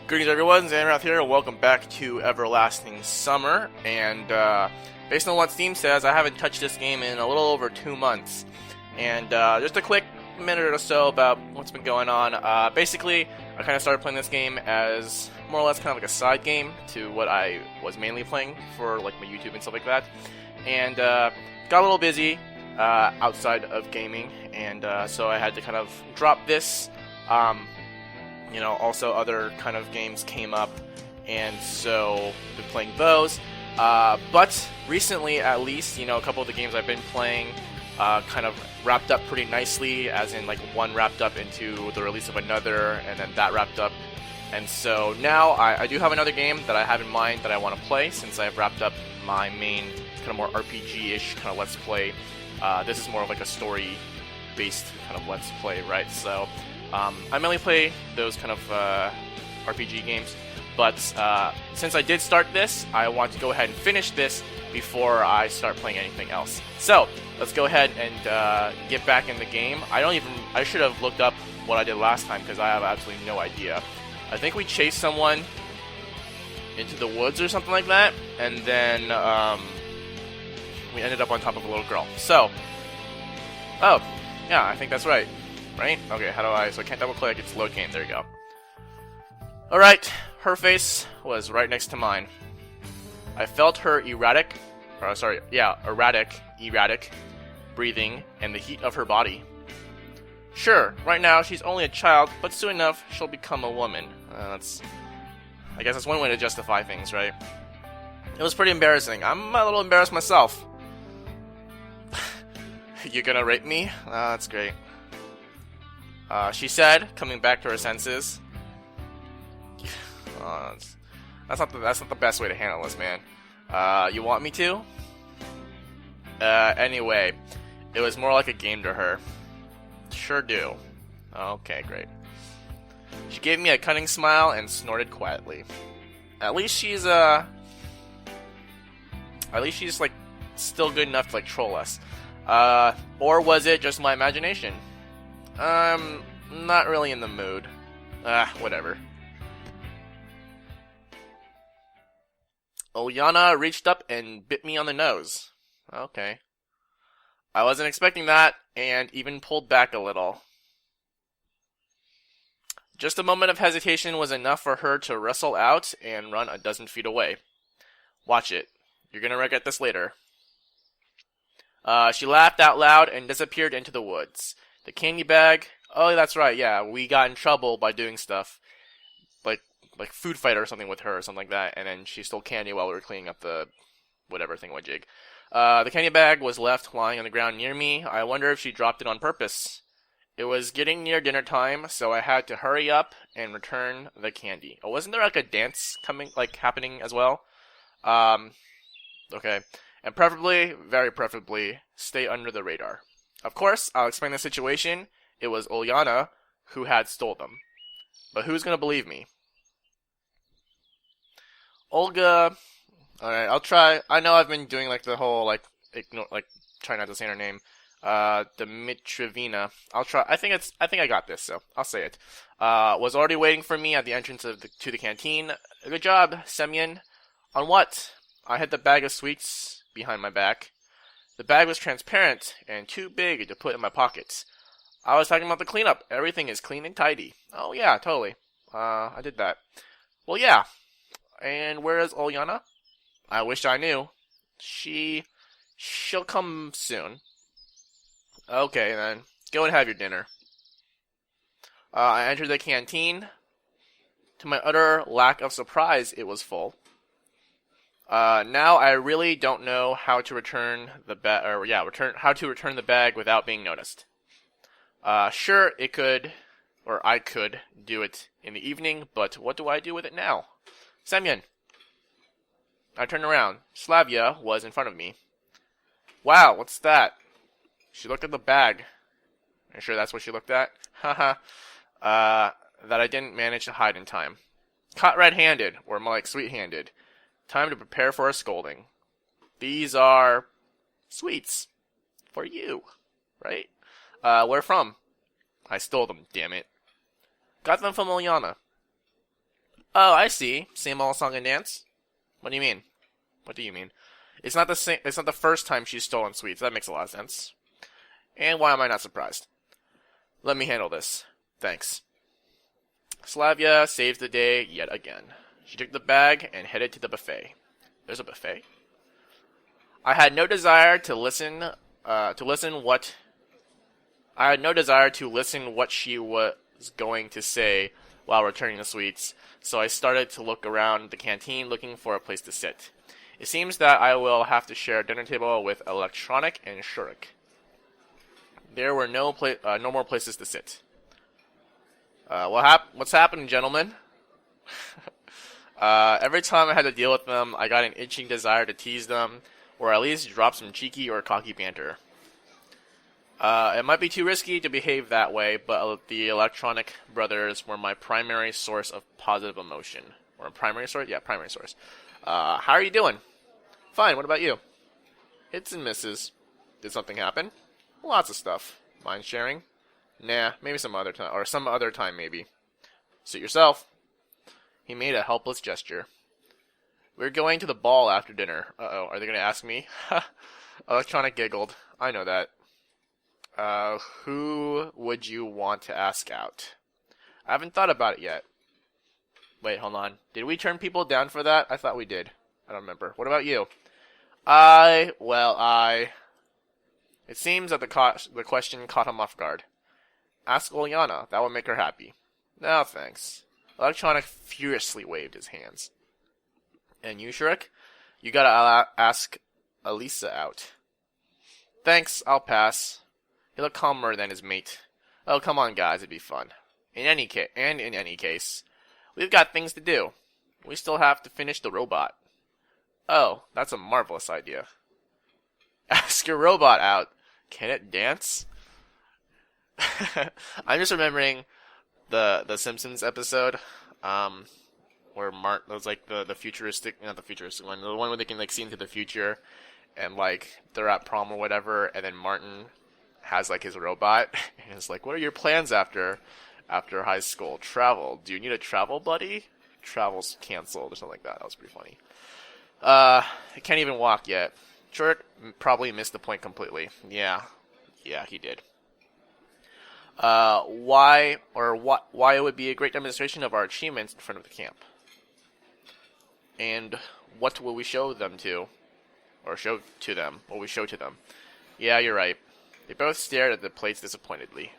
Greetings everyone, Zannrath here, welcome back to Everlasting Summer, and based on what Steam says, I haven't touched this game in a little over 2 months. And just a quick minute or so about what's been going on. Basically, I kind of started playing this game as more or less kind of like a side game to what I was mainly playing for like my YouTube and stuff like that. And got a little busy outside of gaming, and so I had to kind of drop this. Also other kind of games came up, and so been playing those. But recently, at least, a couple of the games I've been playing kind of wrapped up pretty nicely, as in like one wrapped up into the release of another, and then that wrapped up. And so now I do have another game that I have in mind that I want to play, since I've wrapped up my main kind of more RPG-ish kind of Let's Play. This is more of like a story-based kind of Let's Play, right? So I mainly play those kind of RPG games, but since I did start this, I want to go ahead and finish this before I start playing anything else. So let's go ahead and get back in the game. I should have looked up what I did last time, because I have absolutely no idea. I think we chased someone into the woods or something like that, and then we ended up on top of a little girl. So, oh, yeah, I think that's right. Right? Okay, how do so I can't double click, it's load game, there you go. Alright, her face was right next to mine. I felt her erratic breathing and the heat of her body. Sure, right now she's only a child, but soon enough she'll become a woman. I guess that's one way to justify things, right? It was pretty embarrassing. I'm a little embarrassed myself. You gonna rape me? That's great. She said, coming back to her senses. That's not the best way to handle this, man. You want me to? Anyway, it was more like a game to her. Sure do. Okay, great. She gave me a cunning smile and snorted quietly. At least she's like still good enough to like troll us. Or was it just my imagination? I'm not really in the mood. Whatever. Ulyana reached up and bit me on the nose. Okay. I wasn't expecting that, and even pulled back a little. Just a moment of hesitation was enough for her to wrestle out and run a dozen feet away. Watch it. You're gonna regret this later. She laughed out loud and disappeared into the woods. The candy bag. Oh, that's right. Yeah, we got in trouble by doing stuff like food fight or something with her or something like that, and then she stole candy while we were cleaning up the whatever thingamajig. The candy bag was left lying on the ground near me. I wonder if she dropped it on purpose. It was getting near dinner time, so I had to hurry up and return the candy. Oh, wasn't there like a dance happening as well? Okay. And preferably, very preferably, stay under the radar. Of course, I'll explain the situation. It was Ulyana who had stole them. But who's gonna believe me? Olga... Alright, I'll try. I know I've been doing the whole, try not to say her name. Dmitrievna. I'll try. I think I got this, so I'll say it. Was already waiting for me at the entrance to the canteen. Good job, Semyon. On what? I hid the bag of sweets behind my back. The bag was transparent and too big to put in my pockets. I was talking about the cleanup. Everything is clean and tidy. Oh yeah, totally. I did that. Well, yeah. And where is Ulyana? I wish I knew. She'll come soon. Okay, then. Go and have your dinner. I entered the canteen. To my utter lack of surprise, it was full. Now I really don't know how to return the bag without being noticed. Sure, I could do it in the evening, but what do I do with it now? Semyon. I turned around. Slavia was in front of me. Wow, what's that? She looked at the bag. Are you sure that's what she looked at? Haha. That I didn't manage to hide in time. Caught red-handed, or more like sweet-handed. Time to prepare for a scolding. These are sweets. For you. Right? Where from? I stole them, damn it. Got them from Ulyana. Oh, I see. Same old song and dance? What do you mean? What do you mean? It's not the same. It's not the first time she's stolen sweets. That makes a lot of sense. And why am I not surprised? Let me handle this. Thanks. Slavia saves the day yet again. She took the bag and headed to the buffet. There's a buffet. I had no desire to listen. What she was going to say while returning the sweets, so I started to look around the canteen looking for a place to sit. It seems that I will have to share a dinner table with Electronic and Shurik. There were no more places to sit. What's happening, gentlemen? Every time I had to deal with them, I got an itching desire to tease them, or at least drop some cheeky or cocky banter. It might be too risky to behave that way, but the Electronic brothers were my primary source of positive emotion. Or a primary source? Yeah, primary source. How are you doing? Fine, what about you? Hits and misses. Did something happen? Lots of stuff. Mind sharing? Nah, maybe some other time. Or some other time, maybe. Suit yourself. He made a helpless gesture. We're going to the ball after dinner. Uh-oh, are they going to ask me? Electronic giggled. I know that. Who would you want to ask out? I haven't thought about it yet. Wait, hold on. Did we turn people down for that? I thought we did. I don't remember. What about you? It seems that the question caught him off guard. Ask Olyana. That would make her happy. No, thanks. Electronic furiously waved his hands. And you, Shrek? You gotta ask Elisa out. Thanks, I'll pass. He looked calmer than his mate. Oh, come on, guys, it'd be fun. In any case, we've got things to do. We still have to finish the robot. Oh, that's a marvelous idea. Ask your robot out. Can it dance? I'm just remembering the Simpsons episode, where Martin was like the futuristic, not the futuristic one, the one where they can like see into the future, and like they're at prom or whatever, and then Martin has like his robot, and it's like, what are your plans after high school? Travel. Do you need a travel buddy? Travel's canceled or something like that. That was pretty funny. I can't even walk yet. Shurik probably missed the point completely. Yeah, he did. Why it would be a great demonstration of our achievements in front of the camp. And what will we show them to? Or show to them? What we show to them? Yeah, you're right. They both stared at the plates disappointedly.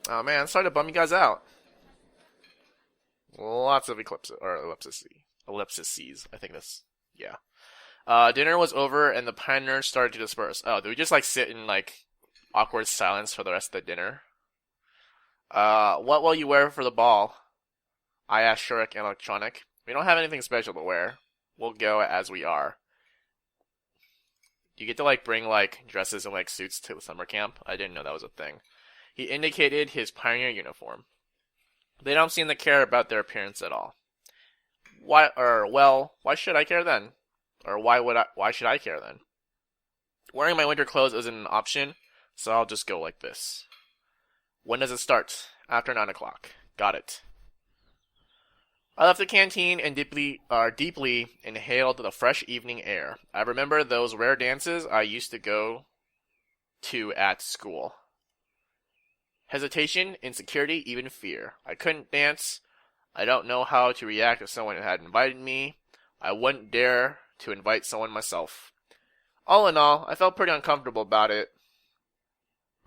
Oh man, sorry to bum you guys out. Lots of ellipses. I think that's, yeah. Dinner was over and the pioneers started to disperse. Oh, did we just like sit in like awkward silence for the rest of the dinner? What will you wear for the ball? I asked Shurik and Electronic. We don't have anything special to wear. We'll go as we are. Do you get to like bring like dresses and like suits to the summer camp? I didn't know that was a thing. He indicated his pioneer uniform. They don't seem to care about their appearance at all. Why should I care then? Or why should I care then? Wearing my winter clothes isn't an option, so I'll just go like this. When does it start? After 9 o'clock. Got it. I left the canteen and deeply inhaled the fresh evening air. I remember those rare dances I used to go to at school. Hesitation, insecurity, even fear. I couldn't dance. I don't know how to react if someone had invited me. I wouldn't dare to invite someone myself. All in all, I felt pretty uncomfortable about it.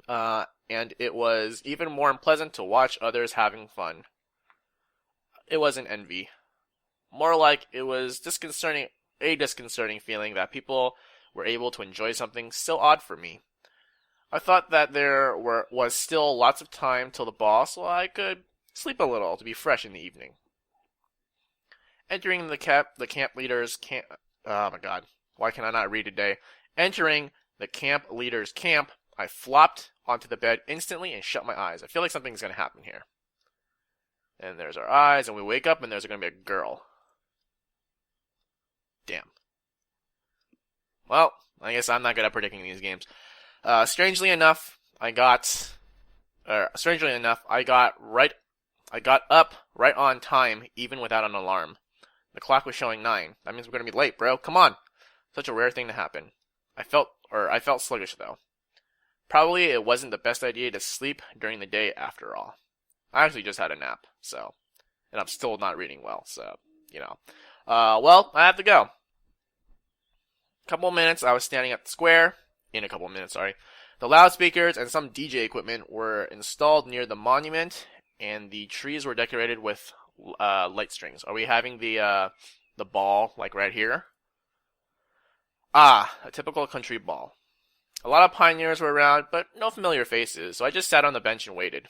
And it was even more unpleasant to watch others having fun. It wasn't envy. More like it was a disconcerting feeling that people were able to enjoy something so odd for me. I thought that there was still lots of time till the ball, so I could sleep a little to be fresh in the evening. Entering the camp leader's camp. Oh my god, why can I not read today? Entering the camp leader's camp, I flopped onto the bed instantly and shut my eyes. I feel like something's going to happen here. And there's our eyes, and we wake up, and there's going to be a girl. Damn. Well, I guess I'm not good at predicting these games. Strangely enough, I got I got up right on time, even without an alarm. The clock was showing 9. That means we're gonna be late, bro. Come on. Such a rare thing to happen. I felt sluggish though. Probably it wasn't the best idea to sleep during the day after all. I actually just had a nap, and I'm still not reading well, well, I have to go. In a couple minutes, sorry. The loudspeakers and some DJ equipment were installed near the monument, and the trees were decorated with light strings. Are we having the ball, like right here? Ah, a typical country ball. A lot of pioneers were around, but no familiar faces, so I just sat on the bench and waited.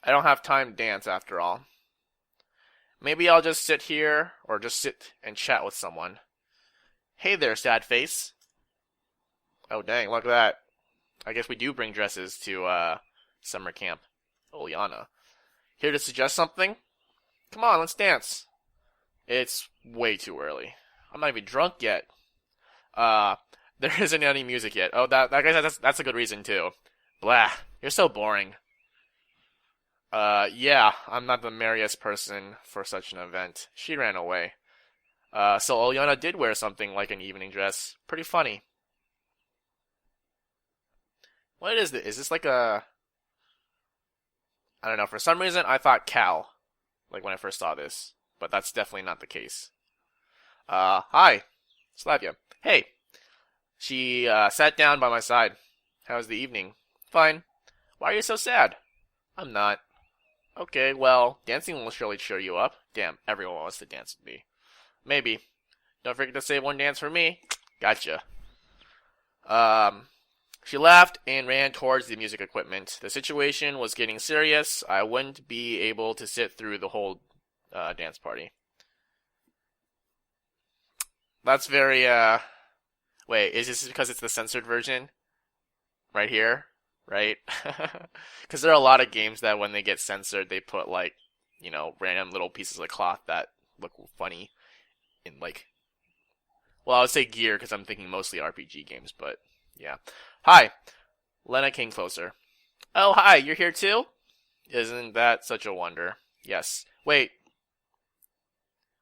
I don't have time to dance, after all. Maybe I'll just sit here, or just sit and chat with someone. Hey there, sad face. Oh dang, look at that. I guess we do bring dresses to summer camp. Ulyana. Here to suggest something? Come on, let's dance. It's way too early. I'm not even drunk yet. There isn't any music yet. Oh, that's a good reason too. Blah, you're so boring. Yeah, I'm not the merriest person for such an event. She ran away. So Ulyana did wear something like an evening dress. Pretty funny. What is this? Is this like a... I don't know, for some reason I thought cow. Like when I first saw this. But that's definitely not the case. Hi. Slavia. Hey. She, sat down by my side. How's the evening? Fine. Why are you so sad? I'm not. Okay, well, dancing will surely cheer you up. Damn, everyone wants to dance with me. Maybe. Don't forget to save one dance for me. Gotcha. She laughed and ran towards the music equipment. The situation was getting serious. I wouldn't be able to sit through the whole dance party. That's very, Wait, is this because it's the censored version? Right here? Right? Because there are a lot of games that when they get censored, they put, like, random little pieces of cloth that look funny in, like... Well, I would say gear because I'm thinking mostly RPG games, but yeah. Hi. Lena came closer. Oh, hi, you're here too? Isn't that such a wonder? Yes. Wait.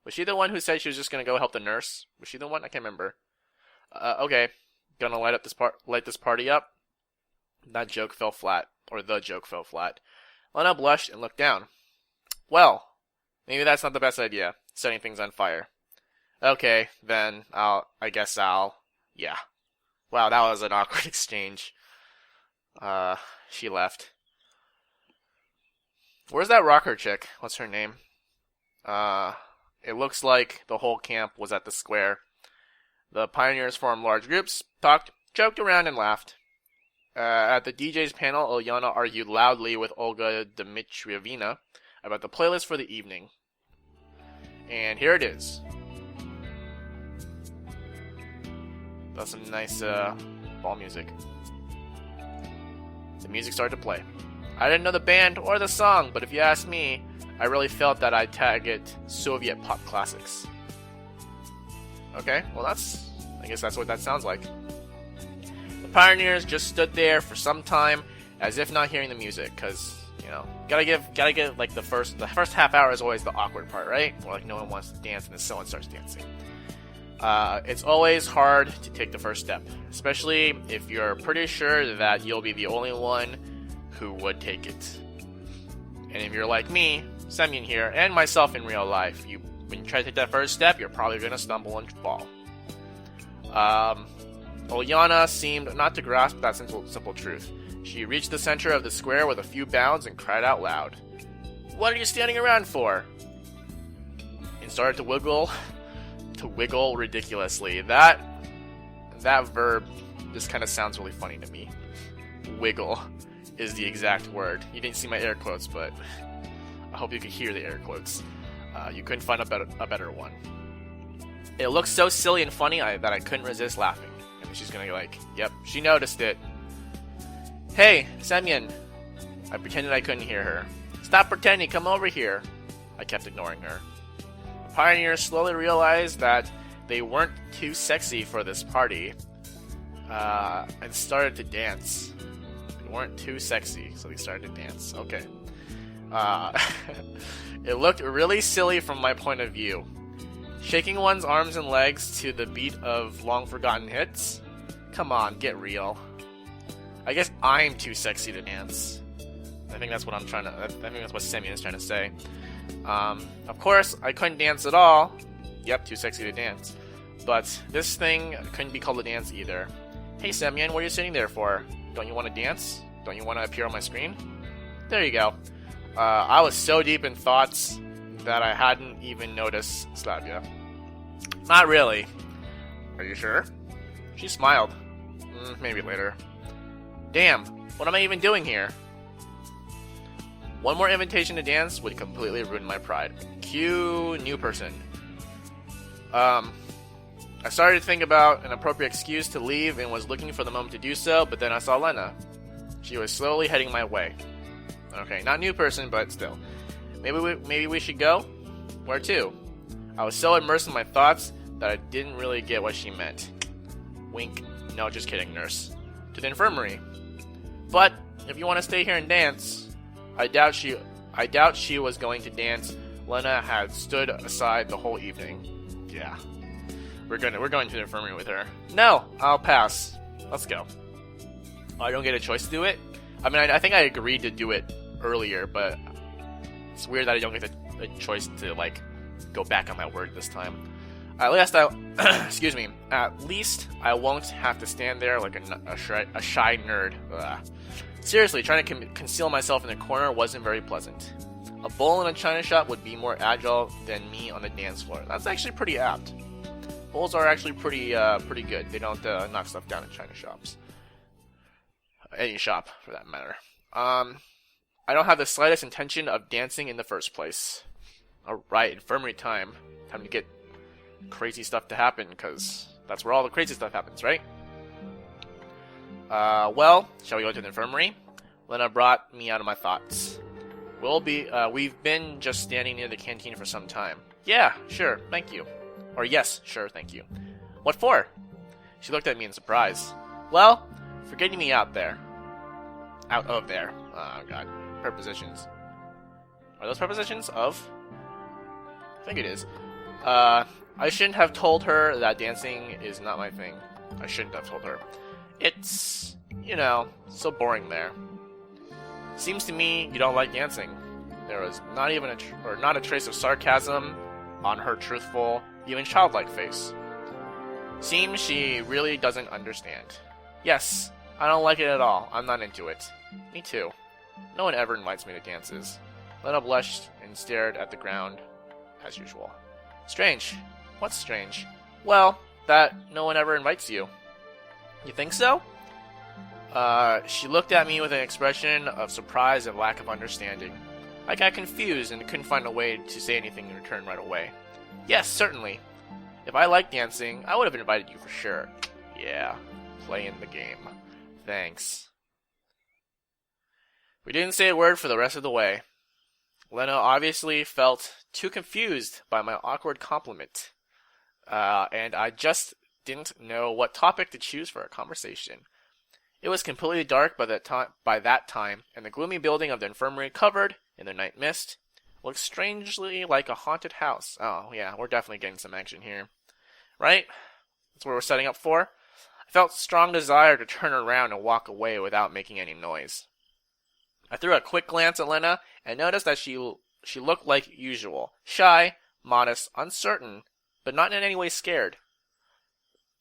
Was she the one who said she was just gonna go help the nurse? Was she the one? I can't remember. Okay. Gonna light this party up? That joke fell flat. Or the joke fell flat. Lena blushed and looked down. Well, maybe that's not the best idea, setting things on fire. Okay, then, yeah. Wow, that was an awkward exchange. She left. Where's that rocker chick? What's her name? It looks like the whole camp was at the square. The pioneers formed large groups, talked, joked around, and laughed. At the DJ's panel, Ulyana argued loudly with Olga Dmitrievna about the playlist for the evening. And here it is. That's some nice ball music. The music started to play. I didn't know the band or the song, but if you ask me, I really felt that I'd tag it Soviet pop classics. Okay, well I guess that's what that sounds like. The pioneers just stood there for some time, as if not hearing the music, because, gotta give like the first half hour is always the awkward part, right? Where like no one wants to dance and then someone starts dancing. It's always hard to take the first step, especially if you're pretty sure that you'll be the only one who would take it. And if you're like me, Semyon here, and myself in real life, when you try to take that first step, you're probably going to stumble and fall. Ulyana seemed not to grasp that simple truth. She reached the center of the square with a few bounds and cried out loud, "What are you standing around for?" And started to wiggle ridiculously. That verb just kind of sounds really funny to me. Wiggle is the exact word. You didn't see my air quotes, but I hope you could hear the air quotes. You couldn't find a better one. It looked so silly and funny that I couldn't resist laughing. And she's gonna be like, yep, she noticed it. Hey, Semyon. I pretended I couldn't hear her. Stop pretending, come over here. I kept ignoring her. The pioneers slowly realized that they weren't too sexy for this party, and started to dance. They weren't too sexy, so they started to dance. Okay. Uh, it looked really silly from my point of view. Shaking one's arms and legs to the beat of long-forgotten hits? Come on, get real. I guess I'm too sexy to dance. I think that's what I'm trying to... I think that's what Semyon is trying to say. Of course, I couldn't dance at all. Yep, too sexy to dance. But this thing couldn't be called a dance either. Hey Semyon, what are you sitting there for? Don't you want to dance? Don't you want to appear on my screen? There you go. I was so deep in thoughts that I hadn't even noticed Slavia. Not really. Are you sure? She smiled. Maybe later. Damn, what am I even doing here? One more invitation to dance would completely ruin my pride. Cue new person. I started to think about an appropriate excuse to leave and was looking for the moment to do so, but then I saw Lena. She was slowly heading my way. Okay, not new person, but still. Maybe we should go? Where to? I was so immersed in my thoughts that I didn't really get what she meant. Wink. No, just kidding, nurse. To the infirmary. But if you want to stay here and dance, I doubt she was going to dance. Lena had stood aside the whole evening. Yeah. We're going to the infirmary with her. No, I'll pass. Let's go. Oh, I don't get a choice to do it? I mean, I think I agreed to do it earlier, but it's weird that I don't get a choice to, like, go back on my word this time. At least excuse me. At least I won't have to stand there like a shy nerd. Ugh. Seriously, trying to conceal myself in a corner wasn't very pleasant. A bull in a china shop would be more agile than me on the dance floor. That's actually pretty apt. Bulls are actually pretty good. They don't knock stuff down in china shops. Any shop, for that matter. I don't have the slightest intention of dancing in the first place. Alright, infirmary time. Time to get crazy stuff to happen, because that's where all the crazy stuff happens, right? Well, shall we go to the infirmary? Lena brought me out of my thoughts. We've been just standing near the canteen for some time. Yeah, sure, thank you. Or yes, sure, thank you. What for? She looked at me in surprise. Well, for getting me out there. Out of there. Oh, God. Prepositions. Are those prepositions? Of? I think it is. I shouldn't have told her that dancing is not my thing. I shouldn't have told her. It's, so boring there. Seems to me you don't like dancing. There was not even not a trace of sarcasm on her truthful, even childlike face. Seems she really doesn't understand. Yes, I don't like it at all. I'm not into it. Me too. No one ever invites me to dances. Lena blushed and stared at the ground, as usual. Strange. What's strange? Well, that no one ever invites you. You think so? She looked at me with an expression of surprise and lack of understanding. I got confused and couldn't find a way to say anything in return right away. Yes, certainly. If I liked dancing, I would have invited you for sure. Yeah, playing the game. Thanks. We didn't say a word for the rest of the way. Lena obviously felt too confused by my awkward compliment. And I just didn't know what topic to choose for a conversation. It was completely dark by that time, and the gloomy building of the infirmary, covered in the night mist, looked strangely like a haunted house. Oh, yeah, we're definitely getting some action here. Right? That's what we're setting up for? I felt a strong desire to turn around and walk away without making any noise. I threw a quick glance at Lena and noticed that she looked like usual. Shy, modest, uncertain, but not in any way scared.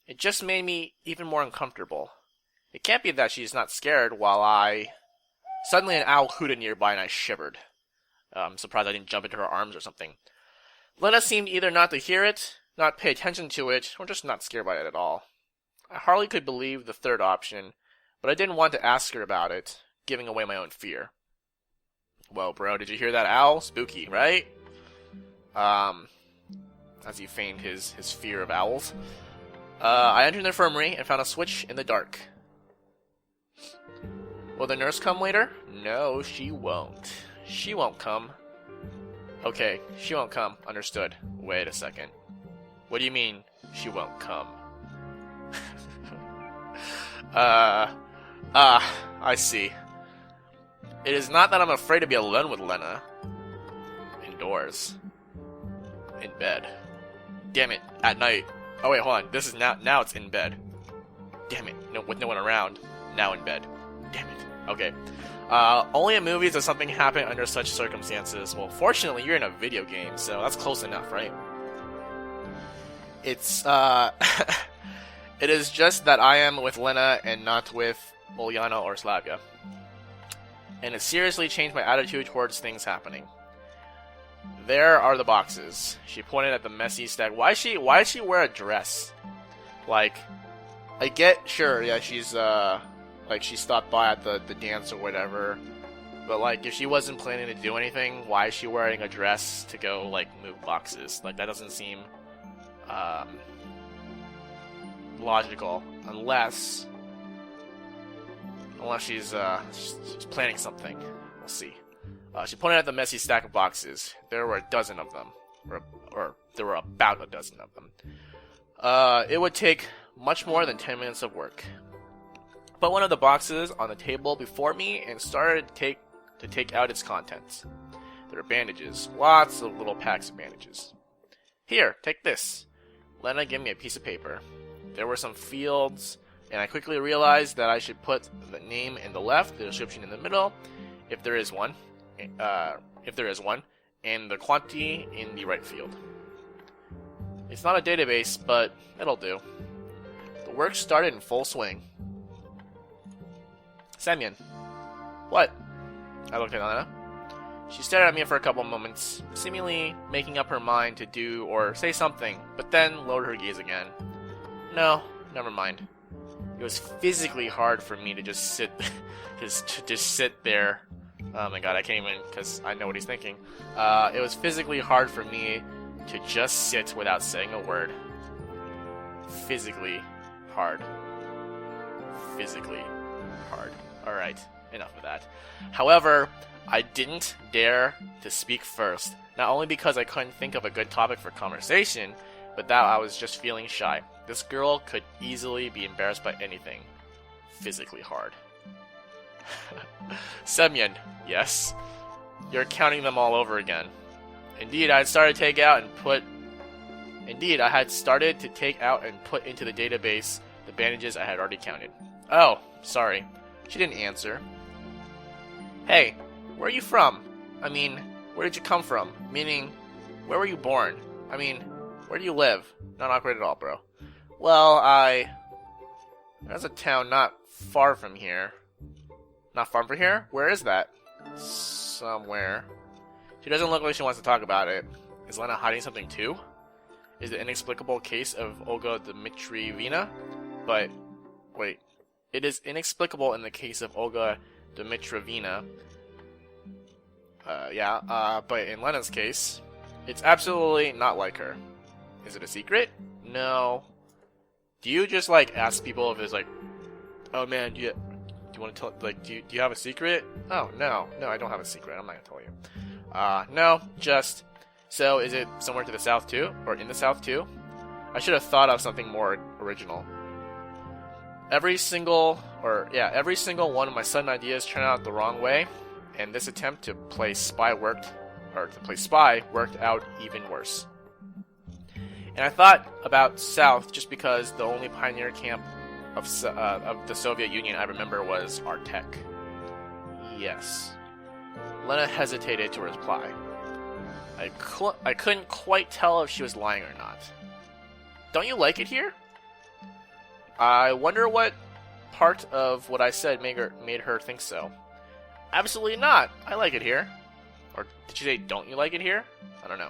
It just made me even more uncomfortable. It can't be that she's not scared while Suddenly an owl hooted nearby and I shivered. I'm surprised I didn't jump into her arms or something. Lena seemed either not to hear it, not pay attention to it, or just not scared by it at all. I hardly could believe the third option, but I didn't want to ask her about it, giving away my own fear. Well, bro, did you hear that owl? Spooky, right? As he feigned his fear of owls. I entered the infirmary and found a switch in the dark. Will the nurse come later? No, she won't. She won't come. Okay, she won't come. Understood. Wait a second. What do you mean, she won't come? I see. It is not that I'm afraid to be alone with Lena. Indoors. In bed. Damn it, at night. Oh wait, hold on. This is now it's in bed. Damn it, no, with no one around. Now in bed. Damn it. Okay. Only in movies does something happen under such circumstances. Well, fortunately, you're in a video game, so that's close enough, right? It's, it is just that I am with Lena and not with Ulyana or Slavia. And it seriously changed my attitude towards things happening. There are the boxes. She pointed at the messy stack. Why did she wear a dress? Like, I get, sure, yeah, she's, like, she stopped by at the dance or whatever. But, like, if she wasn't planning to do anything, why is she wearing a dress to go, like, move boxes? Like, that doesn't seem, logical. Unless she's planning something. We'll see. She pointed at the messy stack of boxes. There were a dozen of them. Or there were about a dozen of them. It would take much more than 10 minutes of work. Put one of the boxes on the table before me and started to take out its contents. There were bandages. Lots of little packs of bandages. Here, take this. Lena gave me a piece of paper. There were some fields, and I quickly realized that I should put the name in the left, the description in the middle, if there is one, and the quantity in the right field. It's not a database, but it'll do. The work started in full swing. Semyon. What? I looked at Lena. She stared at me for a couple moments, seemingly making up her mind to do or say something, but then lowered her gaze again. No, never mind. It was physically hard for me to just sit, just sit there. Oh my god, I can't even, because I know what he's thinking. It was physically hard for me to just sit without saying a word. Physically hard. Physically hard. Alright, enough of that. However, I didn't dare to speak first, not only because I couldn't think of a good topic for conversation, but that I was just feeling shy. This girl could easily be embarrassed by anything. Physically hard. Semyon, yes? You're counting them all over again. Indeed, I had started to take out and put into the database the bandages I had already counted. Oh, sorry. She didn't answer. Hey, where are you from? I mean, where did you come from? Meaning, where were you born? I mean, where do you live? Not awkward at all, bro. Well, there's a town not far from here. Not far from here? Where is that? Somewhere. She doesn't look like she wants to talk about it. Is Lena hiding something too? Is the inexplicable case of Olga Dmitrievna? But, wait. It is inexplicable in the case of Olga Dmitrievna. But in Lena's case, it's absolutely not like her. Is it a secret? No. Do you just, like, ask people if it's like, oh man, do you want to tell, like, do you have a secret? Oh, no, I don't have a secret, I'm not gonna tell you. No, just, so is it somewhere to the south too? Or in the south too? I should have thought of something more original. Every single one of my sudden ideas turned out the wrong way, and this attempt to play spy worked out even worse. And I thought about South just because the only pioneer camp of the Soviet Union I remember was Artek. Yes. Lena hesitated to reply. I couldn't quite tell if she was lying or not. Don't you like it here? I wonder what part of what I said made her think so. Absolutely not. I like it here. Or did she say, don't you like it here? I don't know.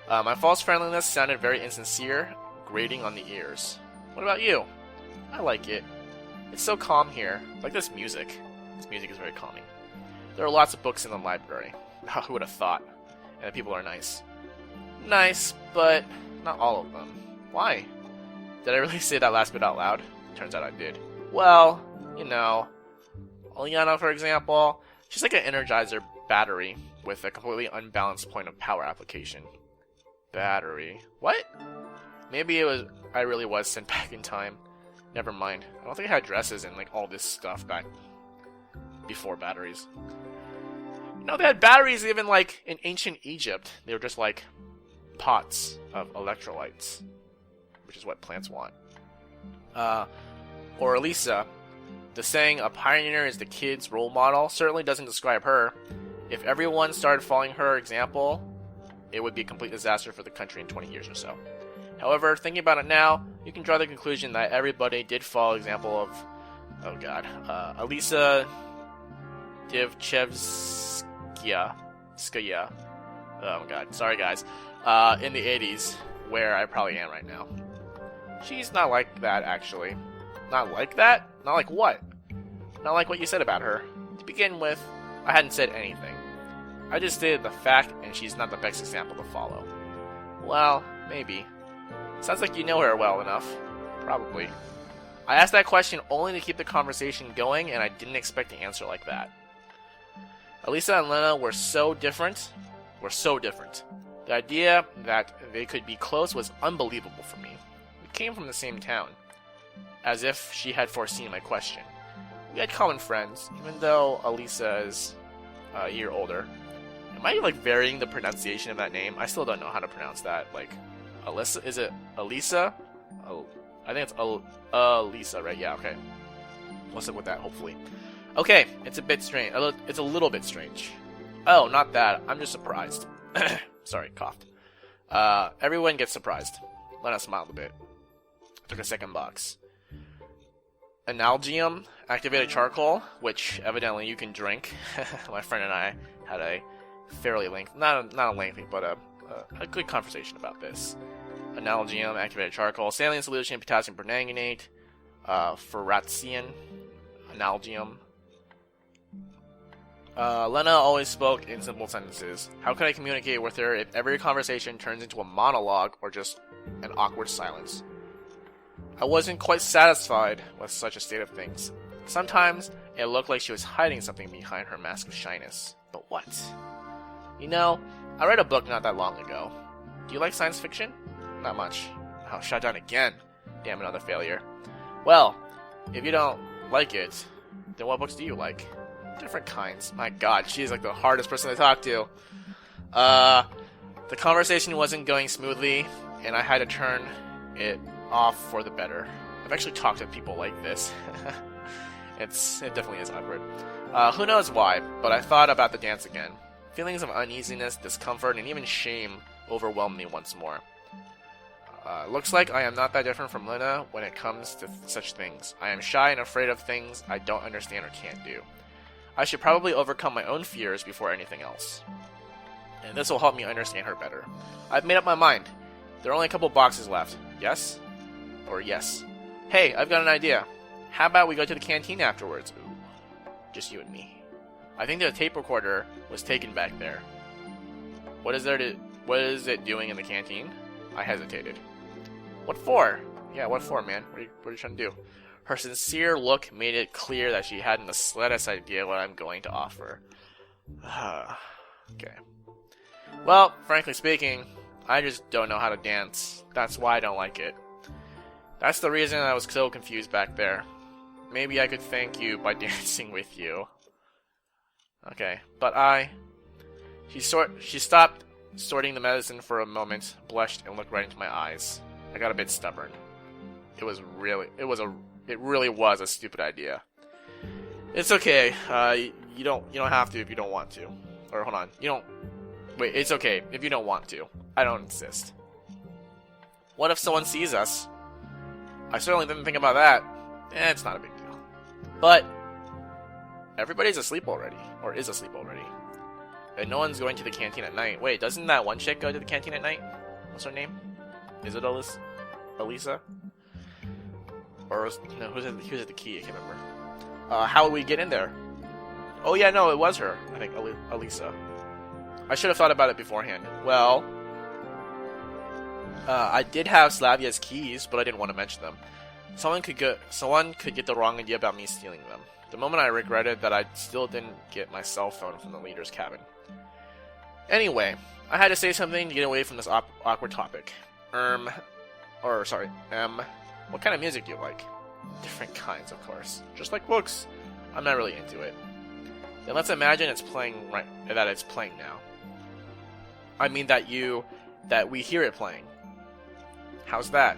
My false friendliness sounded very insincere, grating on the ears. What about you? I like it. It's so calm here. Like this music. This music is very calming. There are lots of books in the library. Who would have thought? And the people are nice. Nice, but not all of them. Why? Did I really say that last bit out loud? Turns out I did. Well, you know, Ulyana, for example, she's like an Energizer battery with a completely unbalanced point of power application. Battery. What? Maybe I really was sent back in time. Never mind. I don't think I had dresses and like all this stuff back before batteries. They had batteries even, like, in ancient Egypt. They were just, like, pots of electrolytes, which is what plants want. Or Elisa, the saying, a pioneer is the kid's role model, certainly doesn't describe her. If everyone started following her example, it would be a complete disaster for the country in 20 years or so. However, thinking about it now, you can draw the conclusion that everybody did follow the example of, Elisa Divchevskaya. Oh god, sorry guys. In the 80s, where I probably am right now. She's not like that, actually. Not like that? Not like what? Not like what you said about her. To begin with, I hadn't said anything. I just stated the fact, and she's not the best example to follow. Well, maybe. Sounds like you know her well enough. Probably. I asked that question only to keep the conversation going, and I didn't expect an answer like that. Elisa and Lena were so different. The idea that they could be close was unbelievable for me. We came from the same town. As if she had foreseen my question. We had common friends, even though Elisa is a year older. Am I, like, varying the pronunciation of that name? I still don't know how to pronounce that. Like, Alyssa? Is it Elisa? I think it's Elisa, right? Yeah, okay. What's up with that, hopefully? Okay, it's a bit strange. It's a little bit strange. Oh, not that. I'm just surprised. Sorry, coughed. Everyone gets surprised. Lena smiled a bit. Took a second box. Analgium, activated charcoal, which evidently you can drink. My friend and I had a fairly lengthy, not a lengthy, but a good conversation about this. Analgium, activated charcoal, saline solution, potassium permanganate, ferratium, analgium. Lena always spoke in simple sentences. How could I communicate with her if every conversation turns into a monologue or just an awkward silence? I wasn't quite satisfied with such a state of things. Sometimes it looked like she was hiding something behind her mask of shyness. But what? I read a book not that long ago. Do you like science fiction? Not much. Oh, shut down again. Damn, another failure. Well, if you don't like it, then what books do you like? Different kinds. My god, she's like the hardest person to talk to. The conversation wasn't going smoothly, and I had to turn it off for the better. I've actually talked to people like this. It definitely is awkward. Who knows why, but I thought about the dance again. Feelings of uneasiness, discomfort, and even shame overwhelmed me once more. Looks like I am not that different from Lena when it comes to such things. I am shy and afraid of things I don't understand or can't do. I should probably overcome my own fears before anything else. And this will help me understand her better. I've made up my mind. There are only a couple boxes left. Yes? Or yes. Hey, I've got an idea. How about we go to the canteen afterwards? Ooh, just you and me. I think the tape recorder was taken back there. What is it doing in the canteen? I hesitated. What for? Yeah, what for, man? What are you trying to do? Her sincere look made it clear that she hadn't the slightest idea what I'm going to offer. Okay. Well, frankly speaking, I just don't know how to dance. That's why I don't like it. That's the reason I was so confused back there. Maybe I could thank you by dancing with you. Okay, but She stopped sorting the medicine for a moment, blushed, and looked right into my eyes. I got a bit stubborn. It really was a stupid idea. It's okay. You don't have to if you don't want to. Or hold on. Wait, it's okay if you don't want to. I don't insist. What if someone sees us? I certainly didn't think about that. It's not a big deal. But everybody's asleep already. Or is asleep already. And no one's going to the canteen at night. Wait, doesn't that one chick go to the canteen at night? What's her name? Is it Elisa? Or no, who's at the key? I can't remember. How would we get in there? Oh yeah, no, it was her. I think Elisa. I should have thought about it beforehand. Well, I did have Slavia's keys, but I didn't want to mention them. Someone could get the wrong idea about me stealing them. The moment I regretted that I still didn't get my cell phone from the leader's cabin. Anyway, I had to say something to get away from this awkward topic. What kind of music do you like? Different kinds, of course. Just like books. I'm not really into it. then let's imagine it's playing that it's playing now. I mean that we hear it playing. How's that?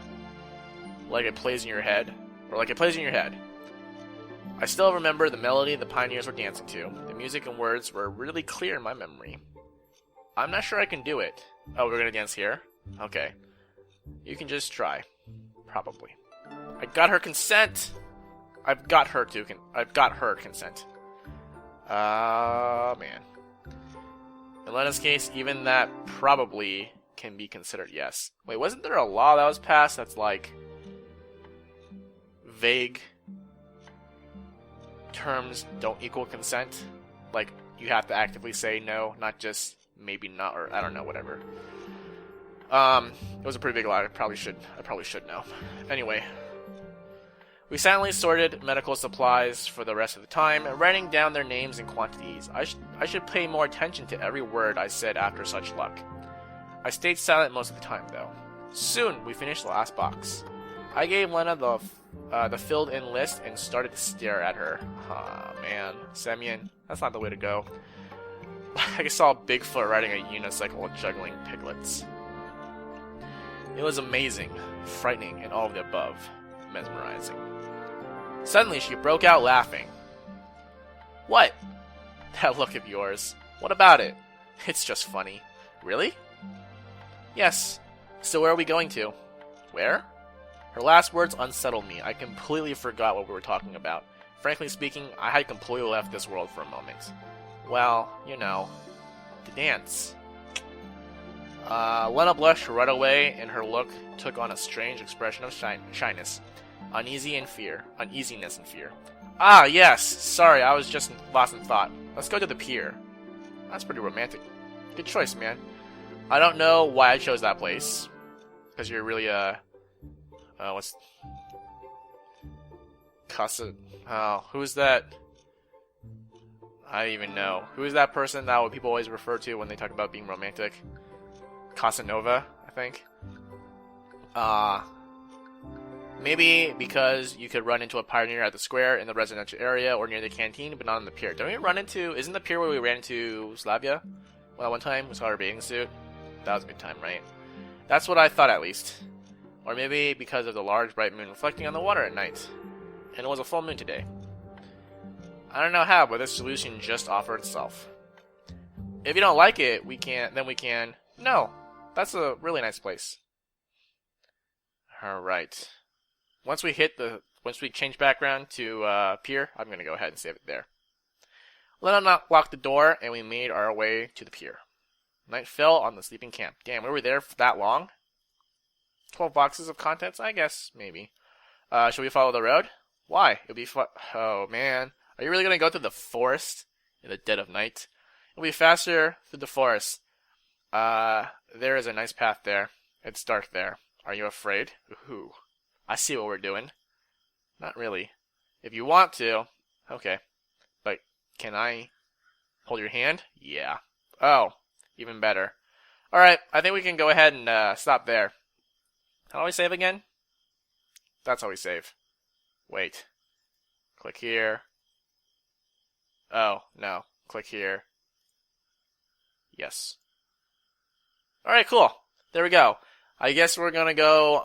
Like it plays in your head? Or like it plays in your head. I still remember the melody the pioneers were dancing to. The music and words were really clear in my memory. I'm not sure I can do it. Oh, we're gonna dance here? Okay. You can just try. Probably. I got her consent! I've got her consent. Man. In Lena's case, even that probably can be considered yes. Wait, wasn't there a law that was passed that's like vague terms don't equal consent? Like, you have to actively say no, not just maybe not, or I don't know, whatever. It was a pretty big law. I probably should know. Anyway. We silently sorted medical supplies for the rest of the time, writing down their names and quantities. I should pay more attention to every word I said after such luck. I stayed silent most of the time, though. Soon, we finished the last box. I gave Lena the filled-in list and started to stare at her. Man. Semyon, that's not the way to go. I saw Bigfoot riding a unicycle juggling piglets. It was amazing, frightening, and all of the above. Mesmerizing. Suddenly, she broke out laughing. What? That look of yours. What about it? It's just funny. Really? Yes. So where are we going to? Where? Her last words unsettled me. I completely forgot what we were talking about. Frankly speaking, I had completely left this world for a moment. Well, you know, the dance. Lena blushed right away, and her look took on a strange expression of shyness. Uneasiness and fear. Ah, yes! Sorry, I was just lost in thought. Let's go to the pier. That's pretty romantic. Good choice, man. I don't know why I chose that place. Because you're really, what's... Casa... Oh, who's that? I don't even know. Who is that person that people always refer to when they talk about being romantic? Casanova, I think. Maybe because you could run into a pioneer at the square in the residential area or near the canteen, but not on the pier. Don't we run into... Isn't the pier where we ran into Slavia? Well, one time we saw her bathing suit. That was a good time, right? That's what I thought, at least. Or maybe because of the large bright moon reflecting on the water at night. And it was a full moon today. I don't know how, but this solution just offered itself. If you don't like it, then we can... No, that's a really nice place. Alright. Once we change background to pier, I'm going to go ahead and save it there. Lena locked the door, and we made our way to the pier. Night fell on the sleeping camp. Damn, we were there for that long? 12 boxes of contents? I guess, maybe. Should we follow the road? Why? It'll be fun. Oh, man. Are you really going to go through the forest in the dead of night? It'll be faster through the forest. There is a nice path there. It's dark there. Are you afraid? Ooh. I see what we're doing. Not really. If you want to. Okay. But can I hold your hand? Yeah. Oh, even better. Alright, I think we can go ahead and stop there. How do we save again? That's how we save. Wait. Click here. Oh, no. Click here. Yes. Alright, cool. There we go. I guess we're gonna go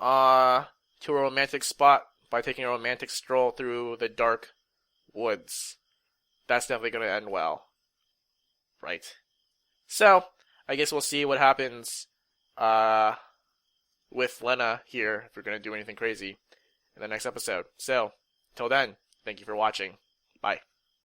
to a romantic spot by taking a romantic stroll through the dark woods. That's definitely gonna end well. Right. So, I guess we'll see what happens with Lena here, if we're gonna do anything crazy, in the next episode. So, till then, thank you for watching. Bye.